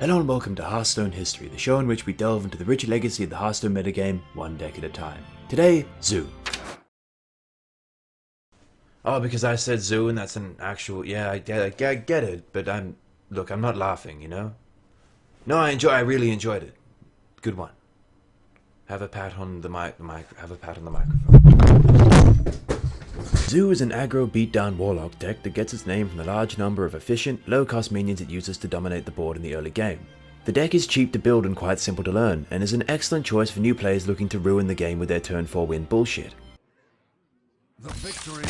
Hello and welcome to Hearthstone History, the show in which we delve into the rich legacy of the Hearthstone metagame, one deck at a time. Today, Zoo. Oh, because I said zoo and that's an actual... Yeah, I get it, but I'm not laughing, you know? No, I really enjoyed it. Good one. Have a pat on the microphone. Zoo is an aggro beatdown warlock deck that gets its name from the large number of efficient, low-cost minions it uses to dominate the board in the early game. The deck is cheap to build and quite simple to learn, and is an excellent choice for new players looking to ruin the game with their turn 4 win bullshit. The victory.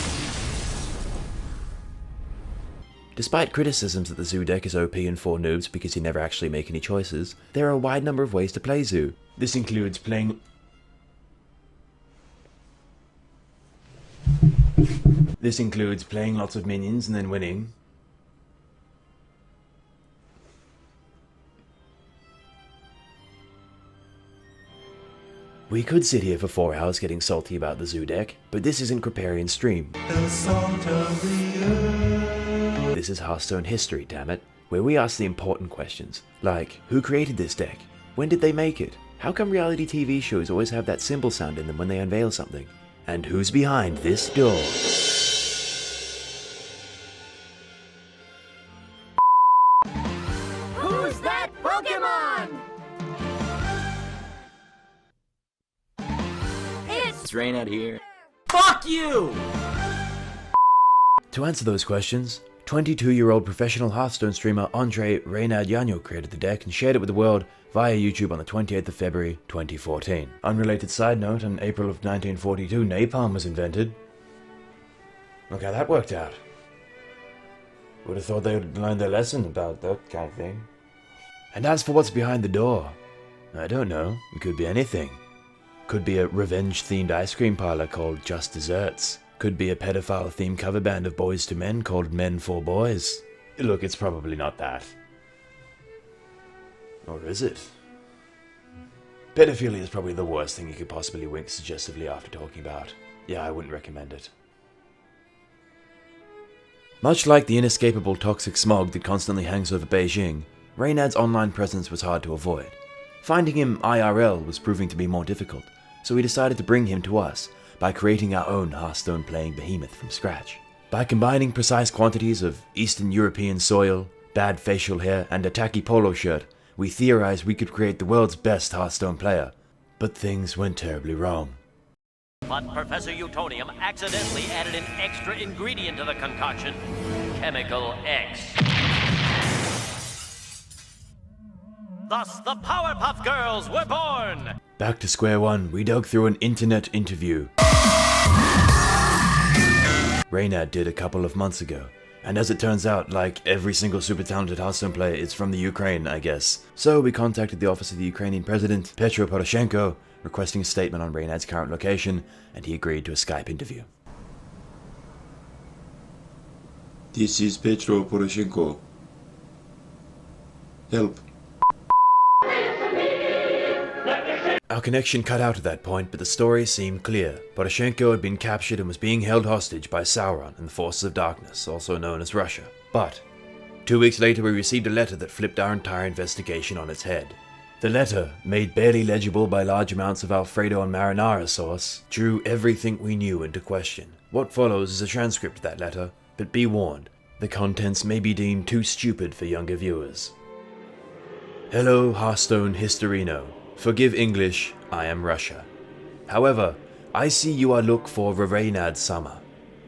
Despite criticisms that the Zoo deck is OP and for noobs because you never actually make any choices, there are a wide number of ways to play Zoo. This includes playing lots of minions and then winning. We could sit here for 4 hours getting salty about the Zoo deck, but this isn't Kripparrian's stream. The salt of the earth. This is Hearthstone History, dammit, where we ask the important questions, like who created this deck? When did they make it? How come reality TV shows always have that symbol sound in them when they unveil something? And who's behind this door? Who's that Pokemon? It's Reynad here. Fuck you! To answer those questions, 22-year-old professional Hearthstone streamer Reynad created the deck and shared it with the world via YouTube on the 28th of February 2014. Unrelated side note, in April of 1942 napalm was invented. Look how that worked out. Would have thought they would learn their lesson about that kind of thing. And as for what's behind the door, I don't know, it could be anything. Could be a revenge-themed ice cream parlor called Just Desserts. Could be a pedophile-themed cover band of Boys to Men called Men for Boys. Look, it's probably not that. Or is it? Pedophilia is probably the worst thing you could possibly wink suggestively after talking about. Yeah, I wouldn't recommend it. Much like the inescapable toxic smog that constantly hangs over Beijing, Reynad's online presence was hard to avoid. Finding him IRL was proving to be more difficult, so we decided to bring him to us by creating our own Hearthstone playing behemoth from scratch. By combining precise quantities of Eastern European soil, bad facial hair, and a tacky polo shirt, we theorized we could create the world's best Hearthstone player. But things went terribly wrong. But Professor Utonium accidentally added an extra ingredient to the concoction, Chemical X. Thus, the Powerpuff Girls were born! Back to square one, we dug through an internet interview Reynad did a couple of months ago. And as it turns out, like every single super talented Hearthstone player, it's from the Ukraine, I guess. So we contacted the office of the Ukrainian president, Petro Poroshenko, requesting a statement on Reynad's current location, and he agreed to a Skype interview. This is Petro Poroshenko. Help. Our connection cut out at that point, but the story seemed clear. Poroshenko had been captured and was being held hostage by Sauron and the Forces of Darkness, also known as Russia. But 2 weeks later we received a letter that flipped our entire investigation on its head. The letter, made barely legible by large amounts of Alfredo and marinara sauce, drew everything we knew into question. What follows is a transcript of that letter, but be warned, the contents may be deemed too stupid for younger viewers. Hello, Hearthstone Historino. Forgive English, I am Russia. However, I see you are look for Reynad Sama.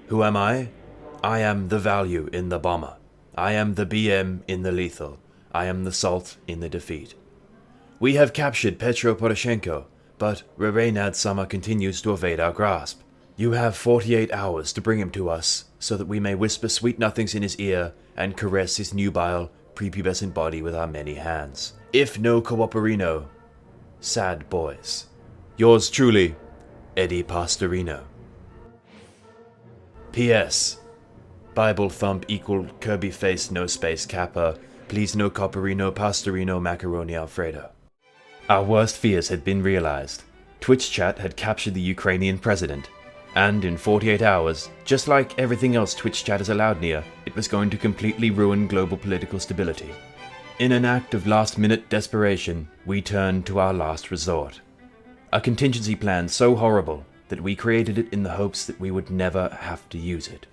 Who am I? I am the value in the bomber. I am the BM in the lethal. I am the salt in the defeat. We have captured Petro Poroshenko, but Reynad Sama continues to evade our grasp. You have 48 hours to bring him to us, so that we may whisper sweet nothings in his ear and caress his nubile, prepubescent body with our many hands. If no cooperino, sad boys. Yours truly, Eddie Pastorino. P.S. Bible thump equal Kirby face no space kappa. Please no copperino pastorino macaroni alfredo. Our worst fears had been realized. Twitch chat had captured the Ukrainian president. And in 48 hours, just like everything else Twitch chat has allowed near, it was going to completely ruin global political stability. In an act of last-minute desperation, we turned to our last resort. A contingency plan so horrible that we created it in the hopes that we would never have to use it.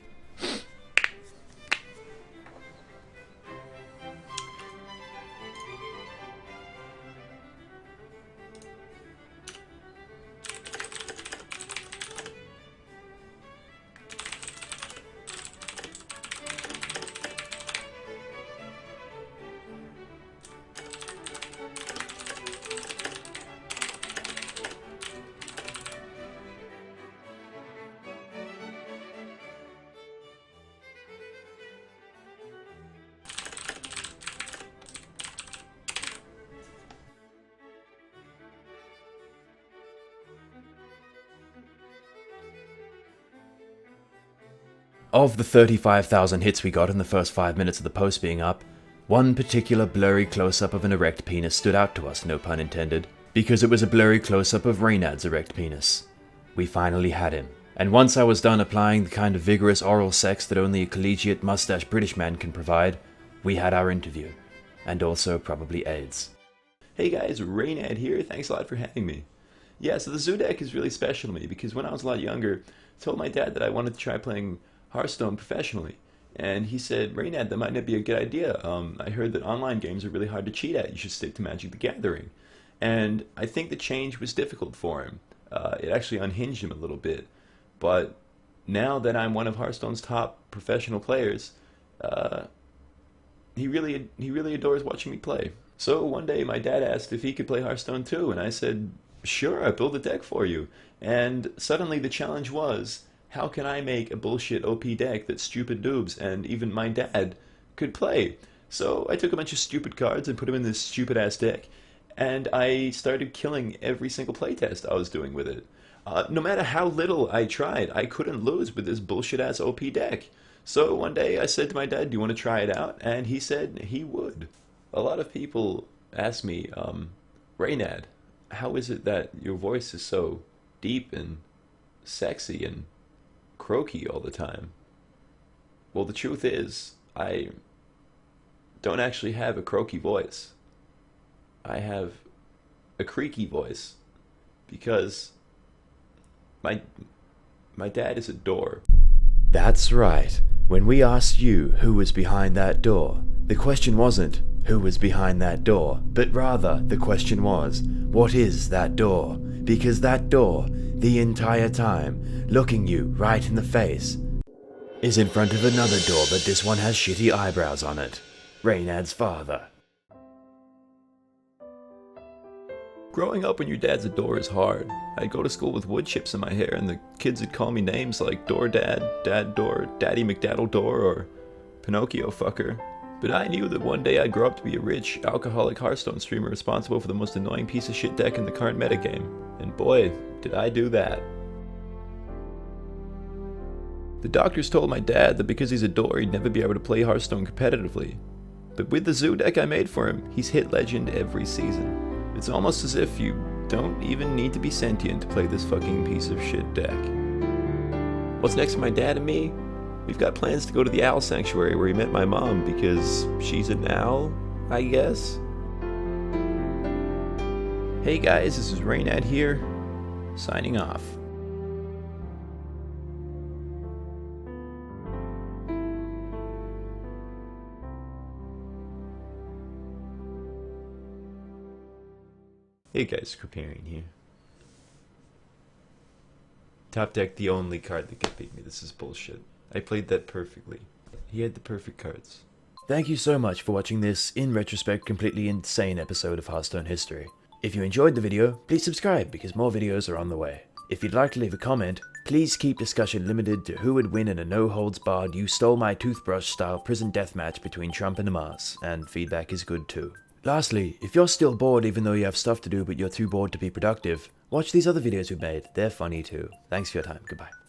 Of the 35,000 hits we got in the first 5 minutes of the post being up, one particular blurry close-up of an erect penis stood out to us, no pun intended, because it was a blurry close-up of Reynad's erect penis. We finally had him, and once I was done applying the kind of vigorous oral sex that only a collegiate mustache British man can provide, we had our interview, and also probably AIDS. Hey guys, Reynad here, thanks a lot for having me. Yeah, so the Zoo deck is really special to me because when I was a lot younger, I told my dad that I wanted to try playing Hearthstone professionally, and he said, Reynad, that might not be a good idea. I heard that online games are really hard to cheat at. You should stick to Magic the Gathering. And I think the change was difficult for him. It actually unhinged him a little bit. But now that I'm one of Hearthstone's top professional players, he really adores watching me play. So one day my dad asked if he could play Hearthstone too, and I said, sure, I'll build a deck for you. And suddenly the challenge was, how can I make a bullshit OP deck that stupid noobs and even my dad could play? So I took a bunch of stupid cards and put them in this stupid ass deck, and I started killing every single playtest I was doing with it. No matter how little I tried, I couldn't lose with this bullshit ass OP deck. So one day I said to my dad, do you want to try it out? And he said he would. A lot of people ask me, Reynad, how is it that your voice is so deep and sexy and croaky all the time? Well, the truth is, I don't actually have a croaky voice. I have a creaky voice because my dad is a door. That's right. When we asked you who was behind that door, the question wasn't who was behind that door, but rather the question was, what is that door? Because that door, the entire time, looking you right in the face, is in front of another door, but this one has shitty eyebrows on it. Reynad's father. Growing up when your dad's a door is hard. I'd go to school with wood chips in my hair and the kids would call me names like Door Dad, Dad Door, Daddy McDaddle Door, or Pinocchio Fucker. But I knew that one day I'd grow up to be a rich, alcoholic Hearthstone streamer responsible for the most annoying piece of shit deck in the current metagame. And boy, did I do that. The doctors told my dad that because he's a door, he'd never be able to play Hearthstone competitively. But with the Zoo deck I made for him, he's hit legend every season. It's almost as if you don't even need to be sentient to play this fucking piece of shit deck. What's next for my dad and me? We've got plans to go to the owl sanctuary where he met my mom because she's an owl, I guess? Hey guys, this is Reynad here, signing off. Hey guys, Kriparian here. Top deck, the only card that can beat me. This is bullshit. I played that perfectly. He had the perfect cards. Thank you so much for watching this, in retrospect, completely insane episode of Hearthstone history. If you enjoyed the video, please subscribe because more videos are on the way. If you'd like to leave a comment, please keep discussion limited to who would win in a no-holds-barred you stole my toothbrush style prison deathmatch between Trump and Hamas, and feedback is good too. Lastly, if you're still bored even though you have stuff to do but you're too bored to be productive, watch these other videos we've made, they're funny too. Thanks for your time, goodbye.